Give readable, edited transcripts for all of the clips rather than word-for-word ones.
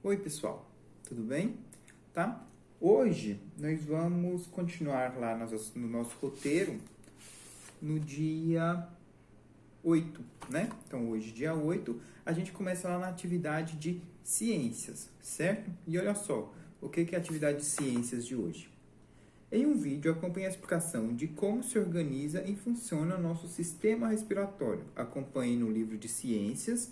Oi, pessoal, tudo bem? Tá? Hoje nós vamos continuar lá no nosso roteiro no dia 8, né? Então, hoje, dia 8, a gente começa lá na atividade de ciências, certo? E olha só, o que é a atividade de ciências de hoje? Em um vídeo, acompanhe a explicação de como se organiza e funciona o nosso sistema respiratório. Acompanhe no livro de ciências,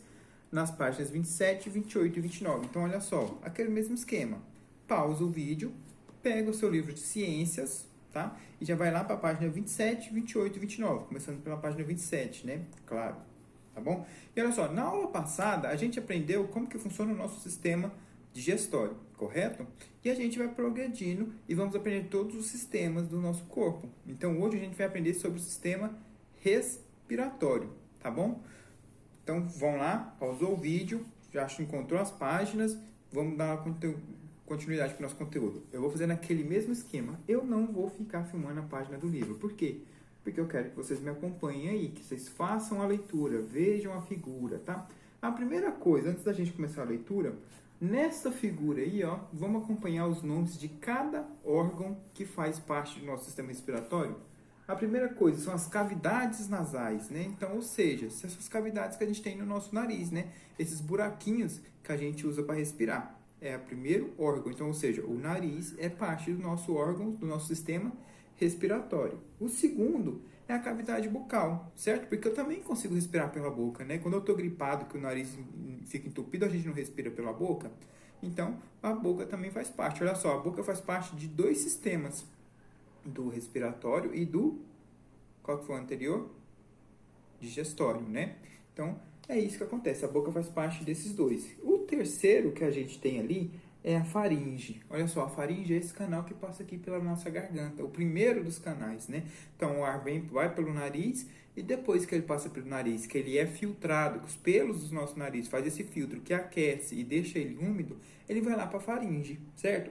nas páginas 27, 28 e 29. Então, olha só, aquele mesmo esquema. Pausa o vídeo, pega o seu livro de ciências, tá? E já vai lá para a página 27, 28 e 29, começando pela página 27, né? Claro, tá bom? E olha só, na aula passada, a gente aprendeu como que funciona o nosso sistema digestório, correto? E a gente vai progredindo e vamos aprender todos os sistemas do nosso corpo. Então, hoje a gente vai aprender sobre o sistema respiratório, tá bom? Então, vão lá, pausou o vídeo, já encontrou as páginas, vamos dar continuidade para o nosso conteúdo. Eu vou fazer naquele mesmo esquema. Eu não vou ficar filmando a página do livro. Por quê? Porque eu quero que vocês me acompanhem aí, que vocês façam a leitura, vejam a figura, tá? A primeira coisa, antes da gente começar a leitura, nessa figura aí, ó, vamos acompanhar os nomes de cada órgão que faz parte do nosso sistema respiratório. A primeira coisa são as cavidades nasais, né? Então, ou seja, essas cavidades que a gente tem no nosso nariz, né? Esses buraquinhos que a gente usa para respirar. É o primeiro órgão. Então, ou seja, o nariz é parte do nosso órgão, do nosso sistema respiratório. O segundo é a cavidade bucal, certo? Porque eu também consigo respirar pela boca, né? Quando eu estou gripado, que o nariz fica entupido, a gente não respira pela boca. Então, a boca também faz parte. Olha só, a boca faz parte de dois sistemas, do respiratório e do, qual que foi o anterior? Digestório, né? Então, é isso que acontece. A boca faz parte desses dois. O terceiro que a gente tem ali é a faringe. Olha só, a faringe é esse canal que passa aqui pela nossa garganta. O primeiro dos canais, né? Então, o ar vai pelo nariz e depois que ele passa pelo nariz, que ele é filtrado, que os pelos do nosso nariz faz esse filtro que aquece e deixa ele úmido, ele vai lá para a faringe, certo?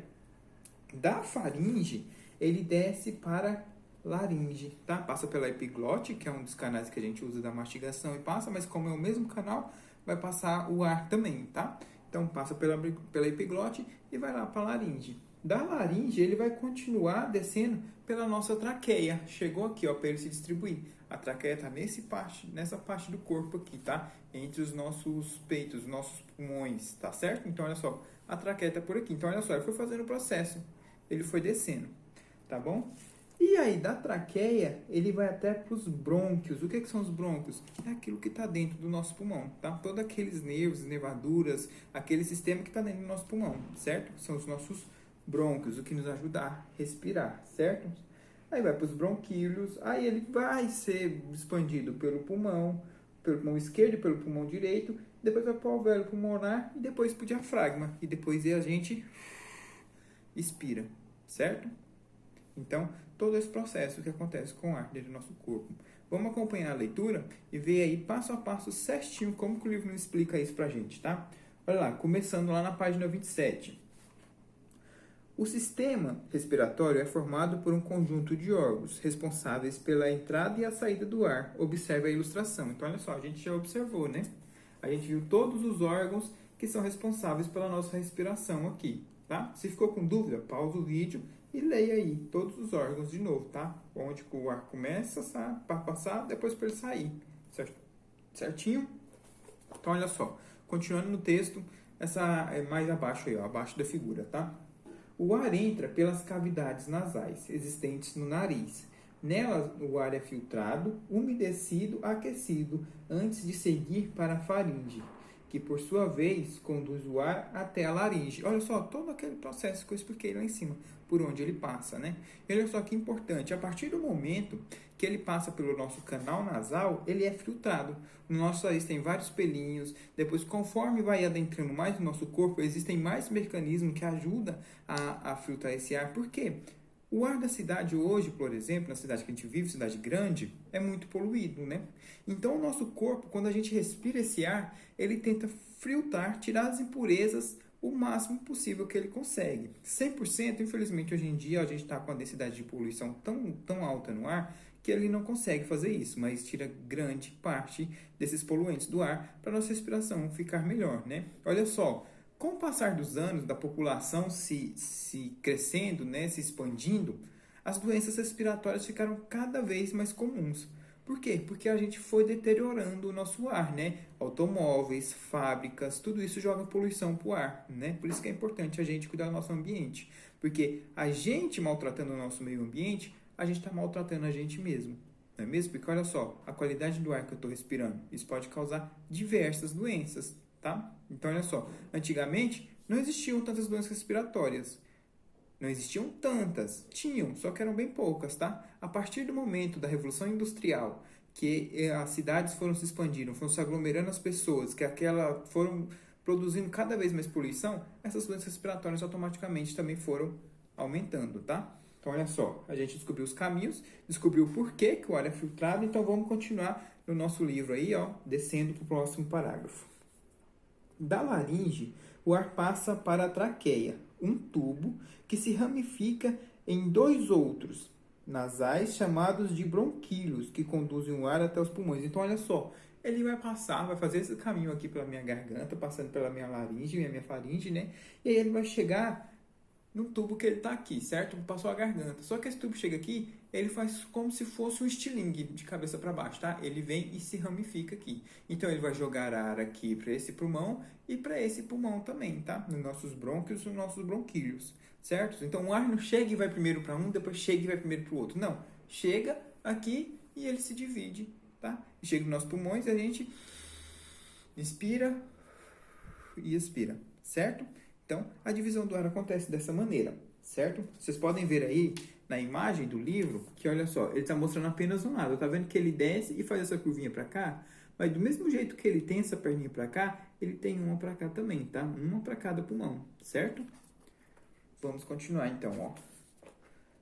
Da faringe, ele desce para laringe, tá? Passa pela epiglote, que é um dos canais que a gente usa da mastigação e passa, mas como é o mesmo canal, vai passar o ar também, tá? Então, passa pela epiglote e vai lá para a laringe. Da laringe, ele vai continuar descendo pela nossa traqueia. Chegou aqui, ó, para ele se distribuir. A traqueia está nessa parte do corpo aqui, tá? Entre os nossos peitos, os nossos pulmões, tá certo? Então, olha só, a traqueia está por aqui. Então, olha só, ele foi fazendo o processo. Ele foi descendo, tá bom? E aí, da traqueia, ele vai até para os brônquios. O que são os brônquios? É aquilo que está dentro do nosso pulmão, tá? Todos aqueles nervos, nervaduras, aquele sistema que está dentro do nosso pulmão, certo? São os nossos brônquios, o que nos ajuda a respirar, certo? Aí vai para os bronquíolos, aí ele vai ser expandido pelo pulmão esquerdo e pelo pulmão direito, depois vai para o alvéolo pulmonar e depois para o diafragma. E depois a gente expira, certo? Então, todo esse processo que acontece com o ar dentro do nosso corpo. Vamos acompanhar a leitura e ver aí passo a passo certinho como que o livro nos explica isso pra gente, tá? Olha lá, começando lá na página 27. O sistema respiratório é formado por um conjunto de órgãos responsáveis pela entrada e a saída do ar. Observe a ilustração. Então, olha só, a gente já observou, né? A gente viu todos os órgãos que são responsáveis pela nossa respiração aqui, tá? Se ficou com dúvida, pausa o vídeo e leia aí todos os órgãos de novo, tá? Onde o ar começa para passar, depois para ele sair, certo? Certinho? Então, olha só, continuando no texto, essa é mais abaixo aí, ó, abaixo da figura, tá? O ar entra pelas cavidades nasais existentes no nariz. Nelas, o ar é filtrado, umedecido, aquecido, antes de seguir para a faringe, que por sua vez conduz o ar até a laringe. Olha só, todo aquele processo que eu expliquei lá em cima, por onde ele passa, né? E olha só que importante, a partir do momento que ele passa pelo nosso canal nasal, ele é filtrado. No nosso nariz tem vários pelinhos, depois conforme vai adentrando mais no nosso corpo, existem mais mecanismos que ajudam a filtrar esse ar. Por quê? O ar da cidade hoje, por exemplo, na cidade que a gente vive, cidade grande, é muito poluído, né? Então, o nosso corpo, quando a gente respira esse ar, ele tenta filtrar, tirar as impurezas o máximo possível que ele consegue. 100%, infelizmente, hoje em dia, a gente está com a densidade de poluição tão alta no ar que ele não consegue fazer isso, mas tira grande parte desses poluentes do ar para nossa respiração ficar melhor, né? Olha só, Com o passar dos anos, da população se crescendo, né, se expandindo, as doenças respiratórias ficaram cada vez mais comuns. Por quê? Porque a gente foi deteriorando o nosso ar, né? Automóveis, fábricas, tudo isso joga poluição para o ar, né? Por isso que é importante a gente cuidar do nosso ambiente. Porque a gente maltratando o nosso meio ambiente, a gente está maltratando a gente mesmo. Não é mesmo? Porque olha só, a qualidade do ar que eu estou respirando, isso pode causar diversas doenças, tá? Então olha só, antigamente não existiam tantas doenças respiratórias. Não existiam tantas, tinham, só que eram bem poucas, tá? A partir do momento da Revolução Industrial, que as cidades foram se expandindo, foram se aglomerando as pessoas, que foram produzindo cada vez mais poluição, essas doenças respiratórias automaticamente também foram aumentando, tá? Então, olha só, a gente descobriu os caminhos, descobriu o porquê que o ar é filtrado, então vamos continuar no nosso livro aí, ó, descendo para o próximo parágrafo. Da laringe, o ar passa para a traqueia, um tubo que se ramifica em dois outros nasais chamados de bronquíolos, que conduzem o ar até os pulmões. Então, olha só, ele vai passar, vai fazer esse caminho aqui pela minha garganta, passando pela minha laringe, minha faringe, né? E aí ele vai chegar no tubo que ele está aqui, certo? Passou a garganta. Só que esse tubo chega aqui, ele faz como se fosse um estilingue de cabeça para baixo, tá? Ele vem e se ramifica aqui. Então ele vai jogar ar aqui para esse pulmão e para esse pulmão também, tá? Nos nossos brônquios, nos nossos bronquíolos, certo? Então o ar não chega e vai primeiro para um, depois chega e vai primeiro para o outro. Não, chega aqui e ele se divide, tá? Chega nos nossos pulmões e a gente inspira e expira, certo? Então, a divisão do ar acontece dessa maneira, certo? Vocês podem ver aí na imagem do livro que, olha só, ele está mostrando apenas um lado. Tá vendo que ele desce e faz essa curvinha para cá? Mas do mesmo jeito que ele tem essa perninha para cá, ele tem uma para cá também, tá? Uma para cada pulmão, certo? Vamos continuar então, ó.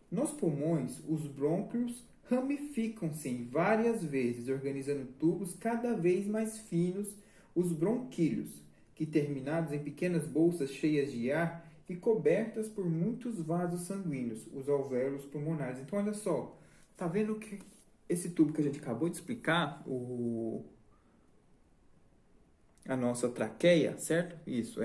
Nos pulmões, os brônquios ramificam-se em várias vezes, organizando tubos cada vez mais finos, os bronquíolos, que terminados em pequenas bolsas cheias de ar e cobertas por muitos vasos sanguíneos, os alvéolos pulmonares. Então, olha só, tá vendo que esse tubo que a gente acabou de explicar, a nossa traqueia, certo? Isso,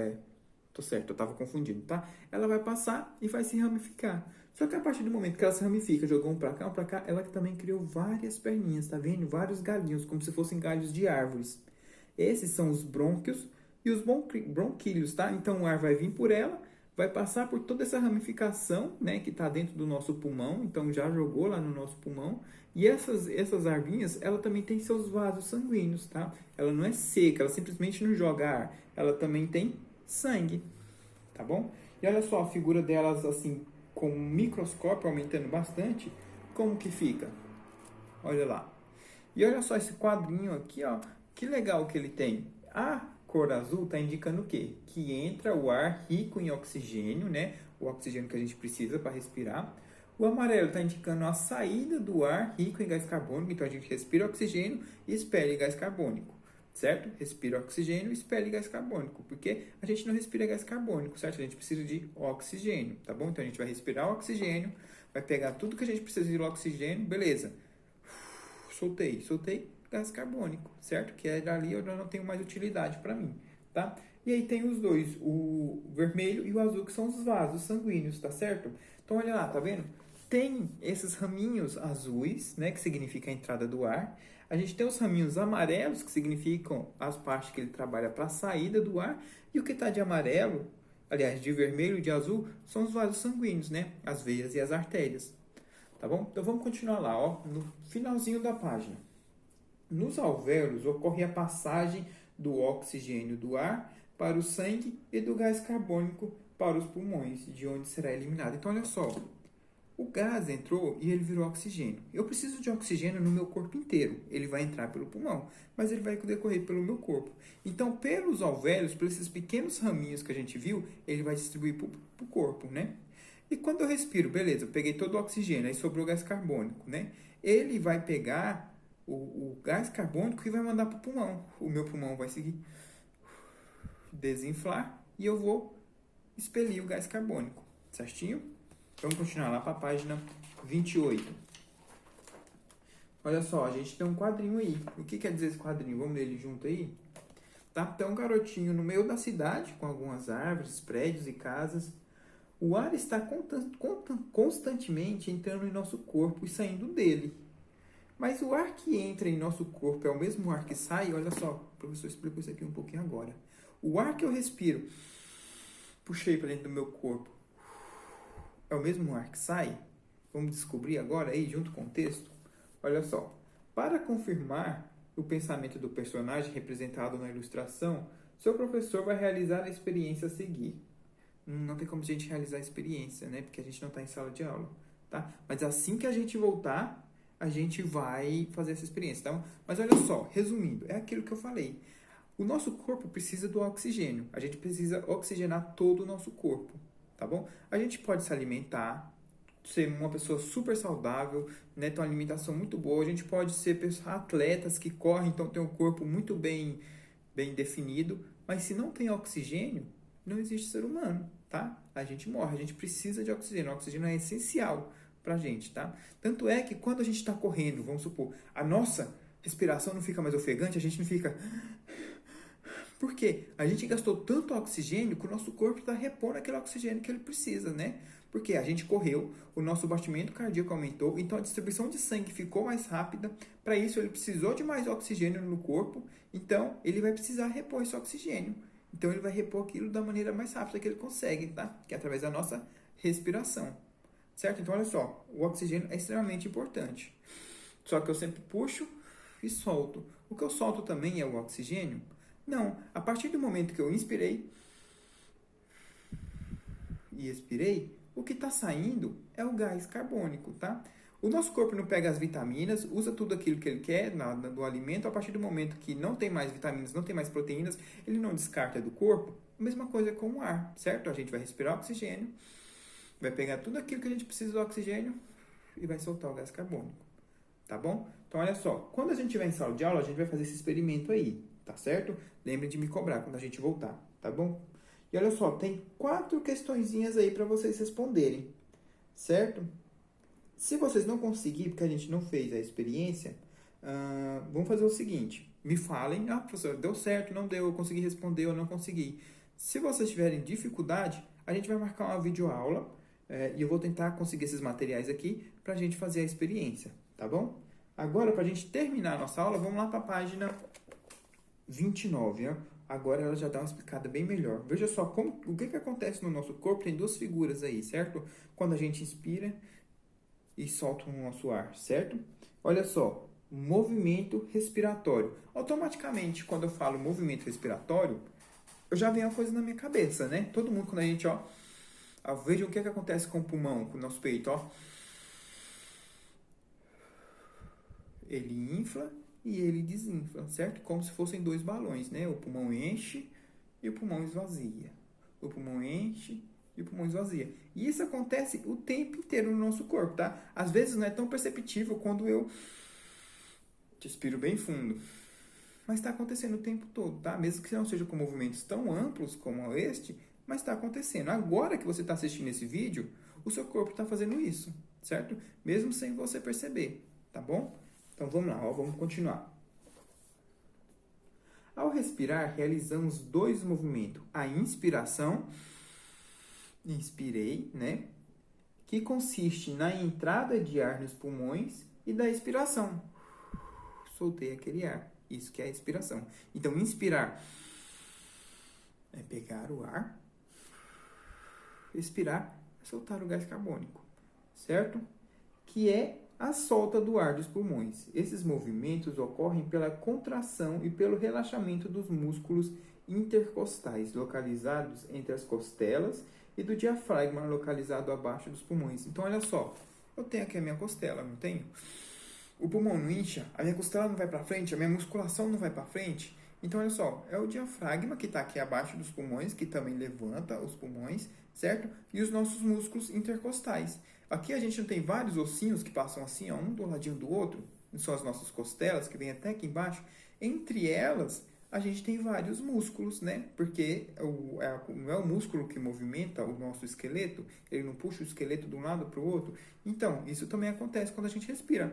tô certo, eu tava confundindo, tá? Ela vai passar e vai se ramificar. Só que a partir do momento que ela se ramifica, jogou um pra cá, ela também criou várias perninhas, tá vendo? Vários galinhos, como se fossem galhos de árvores. Esses são os brônquios e os bronquíolos, tá? Então o ar vai vir por ela, vai passar por toda essa ramificação, né, que está dentro do nosso pulmão, então já jogou lá no nosso pulmão. E essas arvinhas, ela também tem seus vasos sanguíneos, tá? Ela não é seca, ela simplesmente não joga ar, ela também tem sangue, tá bom? E olha só a figura delas assim, com um microscópio aumentando bastante, como que fica? Olha lá. E olha só esse quadrinho aqui, ó, que legal que ele tem. A cor azul está indicando o quê? Que entra o ar rico em oxigênio, né? O oxigênio que a gente precisa para respirar. O amarelo está indicando a saída do ar rico em gás carbônico. Então a gente respira oxigênio e expele gás carbônico, certo? Respira oxigênio e expele gás carbônico. Porque a gente não respira gás carbônico, certo? A gente precisa de oxigênio, tá bom? Então a gente vai respirar oxigênio, vai pegar tudo que a gente precisa de oxigênio, beleza. Soltei gás carbônico, certo? Que é dali eu não tenho mais utilidade para mim, tá? E aí tem os dois, o vermelho e o azul, que são os vasos sanguíneos, tá certo? Então olha lá, tá vendo? Tem esses raminhos azuis, né, que significa a entrada do ar. A gente tem os raminhos amarelos, que significam as partes que ele trabalha para a saída do ar. E o que está de amarelo, aliás, de vermelho e de azul, são os vasos sanguíneos, né? As veias e as artérias. Tá bom? Então vamos continuar lá, ó, no finalzinho da página. Nos alvéolos ocorre a passagem do oxigênio do ar para o sangue e do gás carbônico para os pulmões, de onde será eliminado. Então, olha só, o gás entrou e ele virou oxigênio. Eu preciso de oxigênio no meu corpo inteiro. Ele vai entrar pelo pulmão, mas ele vai decorrer pelo meu corpo. Então, pelos alvéolos, por esses pequenos raminhos que a gente viu, ele vai distribuir para o corpo, né? E quando eu respiro, beleza, eu peguei todo o oxigênio, aí sobrou o gás carbônico, né? Ele vai pegar o gás carbônico e vai mandar para o pulmão. O meu pulmão vai seguir desinflar e eu vou expelir o gás carbônico, certinho? Vamos continuar lá para a página 28. Olha só, a gente tem um quadrinho aí. O que quer dizer esse quadrinho? Vamos ler ele junto aí? tá? Então, um garotinho no meio da cidade, com algumas árvores, prédios e casas. O ar está constantemente entrando em nosso corpo e saindo dele. Mas o ar que entra em nosso corpo é o mesmo ar que sai? Olha só, o professor explicou isso aqui um pouquinho agora. O ar que eu respiro, puxei para dentro do meu corpo, é o mesmo ar que sai? Vamos descobrir agora aí, junto com o texto? Olha só. Para confirmar o pensamento do personagem representado na ilustração, seu professor vai realizar a experiência a seguir. Não tem como a gente realizar a experiência, né? Porque a gente não está em sala de aula, tá? Mas assim que a gente voltar, a gente vai fazer essa experiência, tá? Mas olha só, resumindo, é aquilo que eu falei. O nosso corpo precisa do oxigênio. A gente precisa oxigenar todo o nosso corpo, tá bom? A gente pode se alimentar, ser uma pessoa super saudável, né? Ter uma alimentação muito boa. A gente pode ser atletas que correm, então tem um corpo muito bem definido. Mas se não tem oxigênio, não existe ser humano, tá? A gente morre, a gente precisa de oxigênio. O oxigênio é essencial pra gente, tá? Tanto é que quando a gente está correndo, vamos supor, a nossa respiração não fica mais ofegante, a gente não fica... Por quê? A gente gastou tanto oxigênio que o nosso corpo está repondo aquele oxigênio que ele precisa, né? Porque a gente correu, o nosso batimento cardíaco aumentou, então a distribuição de sangue ficou mais rápida. Para isso, ele precisou de mais oxigênio no corpo, então ele vai precisar repor esse oxigênio. Então ele vai repor aquilo da maneira mais rápida que ele consegue, tá? Que é através da nossa respiração. Certo? Então olha só, o oxigênio é extremamente importante. Só que eu sempre puxo e solto. O que eu solto também é o oxigênio? Não, a partir do momento que eu inspirei e expirei, o que está saindo é o gás carbônico, tá? O nosso corpo não pega as vitaminas, usa tudo aquilo que ele quer do alimento, a partir do momento que não tem mais vitaminas, não tem mais proteínas, ele não descarta do corpo. A mesma coisa com o ar, certo? A gente vai respirar oxigênio, vai pegar tudo aquilo que a gente precisa do oxigênio e vai soltar o gás carbônico, tá bom? Então, olha só, quando a gente estiver em sala de aula, a gente vai fazer esse experimento aí, tá certo? Lembre de me cobrar quando a gente voltar, tá bom? E olha só, tem 4 questõezinhas aí para vocês responderem, certo? Se vocês não conseguirem, porque a gente não fez a experiência, vamos fazer o seguinte. Me falem, professor, deu certo, não deu, eu consegui responder ou não consegui. Se vocês tiverem dificuldade, a gente vai marcar uma videoaula e eu vou tentar conseguir esses materiais aqui para a gente fazer a experiência, tá bom? Agora, para a gente terminar a nossa aula, vamos lá para a página 29, ó. Agora ela já dá uma explicada bem melhor. Veja só o que acontece no nosso corpo. Tem 2 figuras aí, certo? Quando a gente inspira e solta o nosso ar, certo? Olha só, movimento respiratório. Automaticamente, quando eu falo movimento respiratório, eu já venho uma coisa na minha cabeça, né? Todo mundo, quando a gente, veja o que acontece com o pulmão, com o nosso peito, ó. Ele infla e ele desinfla, certo? Como se fossem 2 balões, né? O pulmão enche e o pulmão esvazia. O pulmão enche e o pulmão esvazia. E isso acontece o tempo inteiro no nosso corpo, tá? Às vezes não é tão perceptível quando eu respiro bem fundo. Mas está acontecendo o tempo todo, tá? Mesmo que não seja com movimentos tão amplos como este, mas está acontecendo. Agora que você está assistindo esse vídeo, o seu corpo está fazendo isso, certo? Mesmo sem você perceber, tá bom? Então vamos lá, vamos continuar. Ao respirar, realizamos 2 movimentos. A inspiração, inspirei, né? Que consiste na entrada de ar nos pulmões, e da expiração. Soltei aquele ar. Isso que é a expiração. Então, inspirar é pegar o ar. Expirar é soltar o gás carbônico, certo? Que é a solta do ar dos pulmões. Esses movimentos ocorrem pela contração e pelo relaxamento dos músculos intercostais, localizados entre as costelas, e do diafragma, localizado abaixo dos pulmões. Então, olha só, eu tenho aqui a minha costela, não tenho? O pulmão não incha, a minha costela não vai para frente, a minha musculação não vai para frente. Então, olha só, é o diafragma que está aqui abaixo dos pulmões, que também levanta os pulmões, certo? E os nossos músculos intercostais. Aqui a gente não tem vários ossinhos que passam assim, um do ladinho do outro, são as nossas costelas, que vêm até aqui embaixo. Entre elas, a gente tem vários músculos, né? Porque não é o músculo que movimenta o nosso esqueleto, ele não puxa o esqueleto de um lado para o outro. Então, isso também acontece quando a gente respira.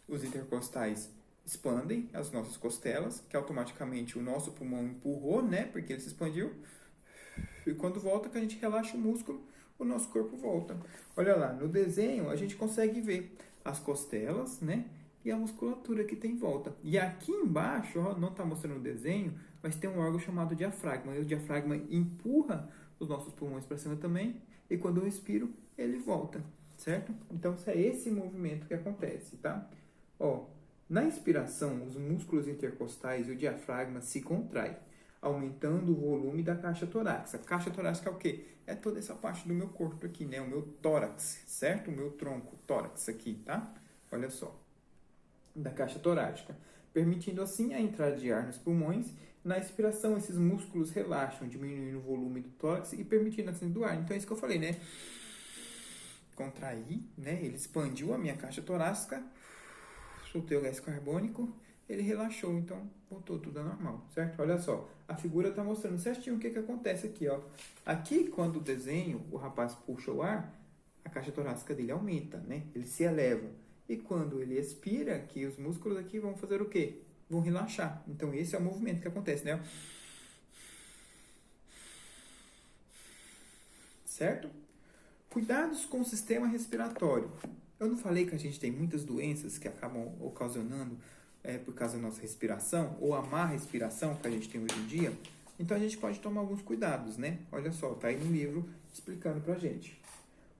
Os intercostais expandem as nossas costelas, que automaticamente o nosso pulmão empurrou, né? Porque ele se expandiu. E quando volta, que a gente relaxa o músculo, o nosso corpo volta. Olha lá, no desenho a gente consegue ver as costelas, né? E a musculatura que tem em volta. E aqui embaixo, ó, não está mostrando o desenho, mas tem um órgão chamado diafragma. E o diafragma empurra os nossos pulmões para cima também. E quando eu respiro, ele volta, certo? Então, é esse movimento que acontece, tá? Ó, na inspiração, os músculos intercostais e o diafragma se contraem, aumentando o volume da caixa torácica. A caixa torácica é o quê? É toda essa parte do meu corpo aqui, né? O meu tórax, certo? O meu tronco, tórax aqui, tá? Olha só. Da caixa torácica, permitindo assim a entrada de ar nos pulmões. Na expiração, esses músculos relaxam, diminuindo o volume do tórax e permitindo a ascensão do ar. Então, é isso que eu falei, né? Contraí, né? Ele expandiu a minha caixa torácica, soltei o gás carbônico, ele relaxou, então voltou tudo ao normal, certo? Olha só, a figura está mostrando certinho o que acontece aqui, ó. Aqui, quando o desenho, o rapaz puxa o ar, a caixa torácica dele aumenta, né? Ele se eleva. E quando ele expira, que os músculos aqui vão fazer o quê? Vão relaxar. Então, esse é o movimento que acontece, né? Certo? Cuidados com o sistema respiratório. Eu não falei que a gente tem muitas doenças que acabam ocasionando por causa da nossa respiração, ou a má respiração que a gente tem hoje em dia? Então, a gente pode tomar alguns cuidados, né? Olha só, tá aí no livro explicando pra gente.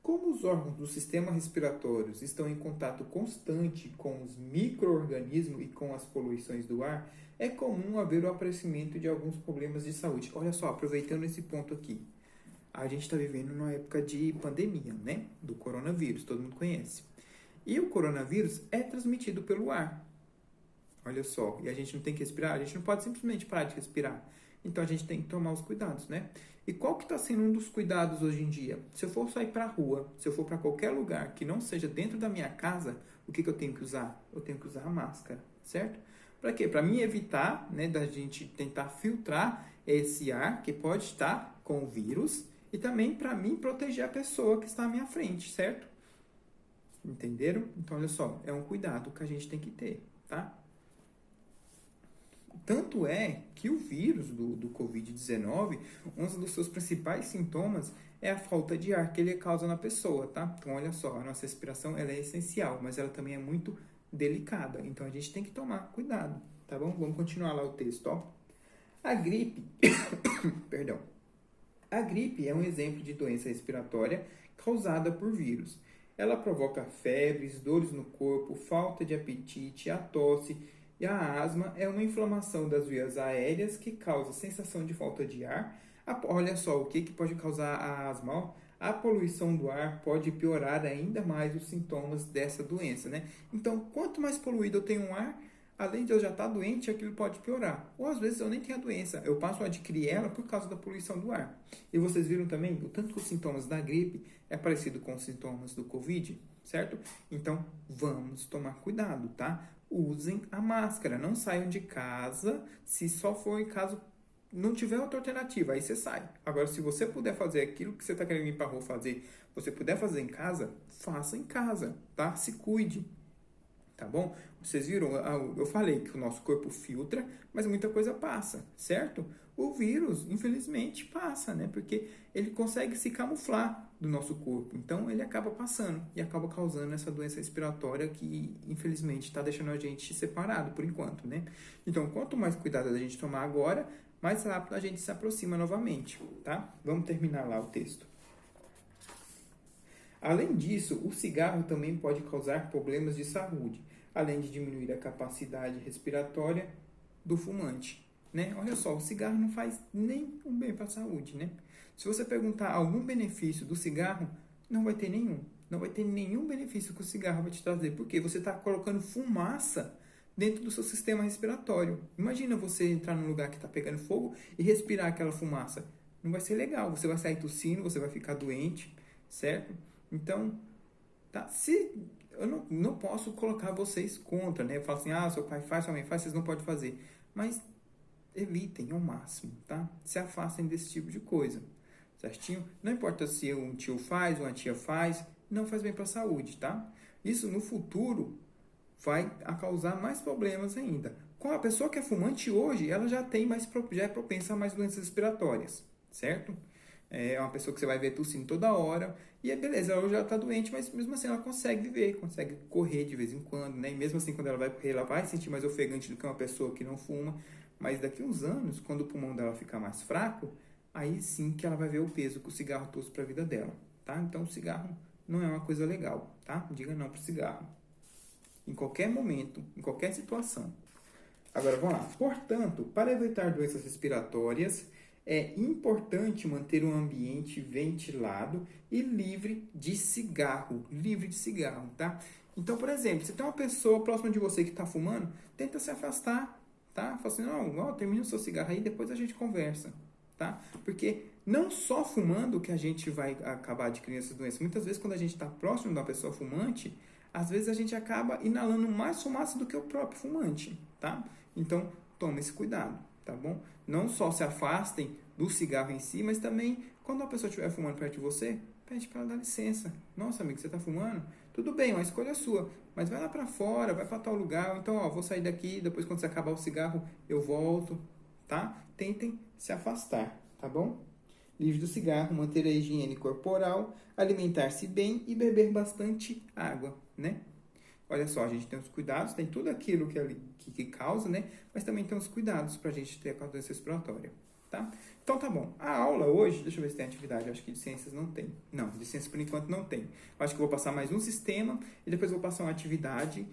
Como os órgãos do sistema respiratório estão em contato constante com os micro-organismos e com as poluições do ar, é comum haver o aparecimento de alguns problemas de saúde. Olha só, aproveitando esse ponto aqui. A gente está vivendo numa época de pandemia, né? Do coronavírus, todo mundo conhece. E o coronavírus é transmitido pelo ar. Olha só, e a gente não tem que respirar, a gente não pode simplesmente parar de respirar. Então a gente tem que tomar os cuidados, né? E qual que está sendo um dos cuidados hoje em dia? Se eu for sair para a rua, se eu for para qualquer lugar que não seja dentro da minha casa, o que eu tenho que usar? Eu tenho que usar a máscara, certo? Para quê? Para mim evitar, né, da gente tentar filtrar esse ar que pode estar com o vírus e também para mim proteger a pessoa que está à minha frente, certo? Entenderam? Então, olha só, é um cuidado que a gente tem que ter, tá? Tanto é que o vírus do Covid-19, um dos seus principais sintomas é a falta de ar que ele causa na pessoa, tá? Então, olha só, a nossa respiração ela é essencial, mas ela também é muito delicada. Então, a gente tem que tomar cuidado, tá bom? Vamos continuar lá o texto, ó. A gripe, perdão. A gripe é um exemplo de doença respiratória causada por vírus. Ela provoca febres, dores no corpo, falta de apetite, a tosse. E a asma é uma inflamação das vias aéreas que causa sensação de falta de ar. Olha só o que pode causar a asma. Ó. A poluição do ar pode piorar ainda mais os sintomas dessa doença, né? Então, quanto mais poluído eu tenho um ar, além de eu já estar doente, aquilo pode piorar. Ou às vezes eu nem tenho a doença, eu passo a adquirir ela por causa da poluição do ar. E vocês viram também o tanto que os sintomas da gripe é parecido com os sintomas do Covid, certo? Então, vamos tomar cuidado, tá? Usem a máscara, não saiam de casa se só for em caso não tiver outra alternativa, aí você sai. Agora, se você puder fazer aquilo que você está querendo ir para a rua fazer, você puder fazer em casa, faça em casa, tá? Se cuide, tá bom? Vocês viram, eu falei que o nosso corpo filtra, mas muita coisa passa, certo? O vírus, infelizmente, passa, né? Porque ele consegue se camuflar do nosso corpo. Então, ele acaba passando e acaba causando essa doença respiratória que, infelizmente, está deixando a gente separado por enquanto, né? Então, quanto mais cuidado a gente tomar agora, mais rápido a gente se aproxima novamente, tá? Vamos terminar lá o texto. Além disso, o cigarro também pode causar problemas de saúde, além de diminuir a capacidade respiratória do fumante, né? Olha só, o cigarro não faz nem um bem para a saúde, né? Se você perguntar algum benefício do cigarro, não vai ter nenhum. Não vai ter nenhum benefício que o cigarro vai te trazer, porque você está colocando fumaça dentro do seu sistema respiratório. Imagina você entrar num lugar que está pegando fogo e respirar aquela fumaça. Não vai ser legal, você vai sair tossindo, você vai ficar doente, certo? Então, tá? Se eu não posso colocar vocês contra, né? Eu falo assim, seu pai faz, sua mãe faz, vocês não podem fazer. Mas evitem ao máximo, tá? Se afastem desse tipo de coisa, certinho? Não importa se um tio faz, uma tia faz, não faz bem para a saúde, tá? Isso no futuro vai causar mais problemas ainda. Com a pessoa que é fumante hoje, ela já já é propensa a mais doenças respiratórias, certo? É uma pessoa que você vai ver tossindo toda hora, e é beleza, ela hoje ela está doente, mas mesmo assim ela consegue viver, consegue correr de vez em quando, né? E mesmo assim, quando ela vai correr, ela vai sentir mais ofegante do que uma pessoa que não fuma, mas daqui a uns anos, quando o pulmão dela ficar mais fraco, aí sim que ela vai ver o peso que o cigarro trouxe para a vida dela, tá? Então, o cigarro não é uma coisa legal, tá? Diga não para o cigarro. Em qualquer momento, em qualquer situação. Agora, vamos lá. Portanto, para evitar doenças respiratórias, é importante manter um ambiente ventilado e livre de cigarro. Livre de cigarro, tá? Então, por exemplo, se tem uma pessoa próxima de você que está fumando, tenta se afastar, tá? Fala assim, não, termina o seu cigarro aí, depois a gente conversa, tá? Porque não só fumando que a gente vai acabar adquirindo essas doenças. Muitas vezes, quando a gente está próximo de uma pessoa fumante, às vezes a gente acaba inalando mais fumaça do que o próprio fumante, tá? Então, tome esse cuidado, tá bom? Não só se afastem do cigarro em si, mas também, quando a pessoa estiver fumando perto de você, pede para ela dar licença. Nossa, amigo, você está fumando? Tudo bem, uma escolha sua, mas vai lá para fora, vai para tal lugar. Então, ó, vou sair daqui, depois quando você acabar o cigarro, eu volto, tá? Tentem se afastar, tá bom? Livre do cigarro, manter a higiene corporal, alimentar-se bem e beber bastante água, né? Olha só, a gente tem os cuidados, tem tudo aquilo que causa, né? Mas também tem os cuidados para a gente ter a doença respiratória, tá? Então tá bom. A aula hoje, deixa eu ver se tem atividade, acho que de ciências não tem. Não, de ciências por enquanto não tem. Acho que eu vou passar mais um sistema e depois vou passar uma atividade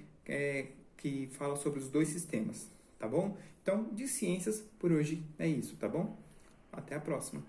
que fala sobre os dois sistemas, tá bom? Então, de ciências por hoje é isso, tá bom? Até a próxima.